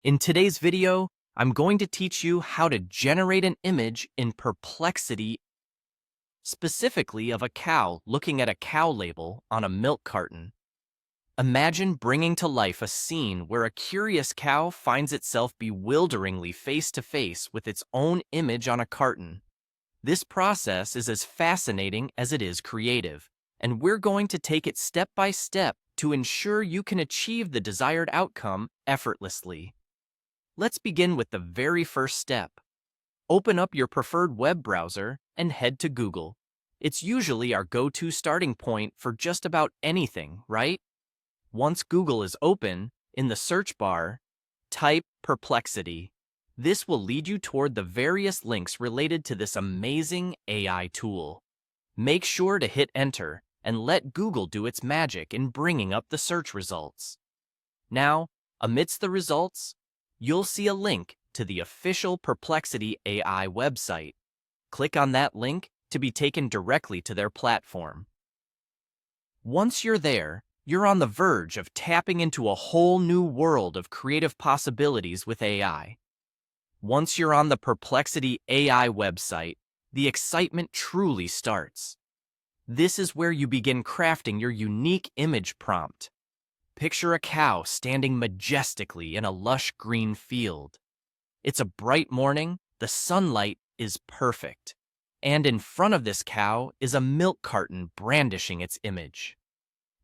In today's video, I'm going to teach you how to generate an image in Perplexity, specifically of a cow looking at a cow label on a milk carton. Imagine bringing to life a scene where a curious cow finds itself bewilderingly face-to-face with its own image on a carton. This process is as fascinating as it is creative, and we're going to take it step by step to ensure you can achieve the desired outcome effortlessly. Let's begin with the very first step. Open up your preferred web browser and head to Google. It's usually our go-to starting point for just about anything, right? Once Google is open, in the search bar, type Perplexity. This will lead you toward the various links related to this amazing AI tool. Make sure to hit enter and let Google do its magic in bringing up the search results. Now, amidst the results, you'll see a link to the official Perplexity AI website. Click on that link to be taken directly to their platform. Once you're there, you're on the verge of tapping into a whole new world of creative possibilities with AI. Once you're on the Perplexity AI website, the excitement truly starts. This is where you begin crafting your unique image prompt. Picture a cow standing majestically in a lush green field. It's a bright morning, the sunlight is perfect, and in front of this cow is a milk carton brandishing its image.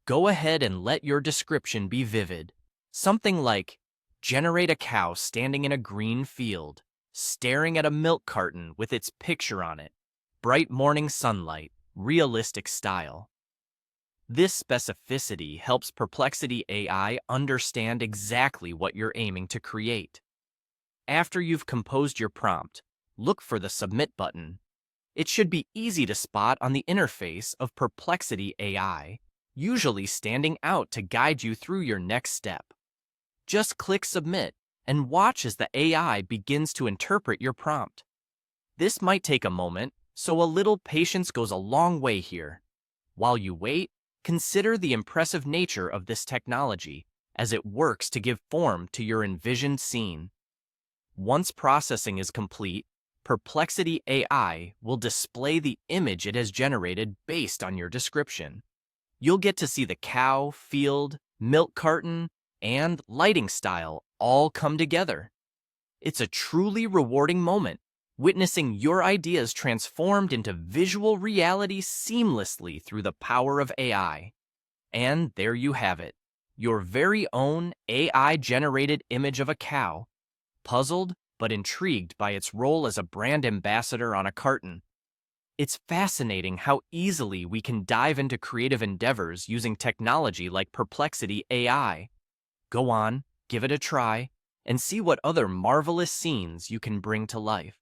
Go ahead and let your description be vivid. Something like, generate a cow standing in a green field, staring at a milk carton with its picture on it. Bright morning sunlight, realistic style. This specificity helps Perplexity AI understand exactly what you're aiming to create. After you've composed your prompt, look for the Submit button. It should be easy to spot on the interface of Perplexity AI, usually standing out to guide you through your next step. Just click Submit and watch as the AI begins to interpret your prompt. This might take a moment, so a little patience goes a long way here. While you wait, consider the impressive nature of this technology as it works to give form to your envisioned scene. Once processing is complete, Perplexity AI will display the image it has generated based on your description. You'll get to see the cow, field, milk carton, and lighting style all come together. It's a truly rewarding moment, witnessing your ideas transformed into visual reality seamlessly through the power of AI. And there you have it, your very own AI-generated image of a cow, puzzled but intrigued by its role as a brand ambassador on a carton. It's fascinating how easily we can dive into creative endeavors using technology like Perplexity AI. Go on, give it a try, and see what other marvelous scenes you can bring to life.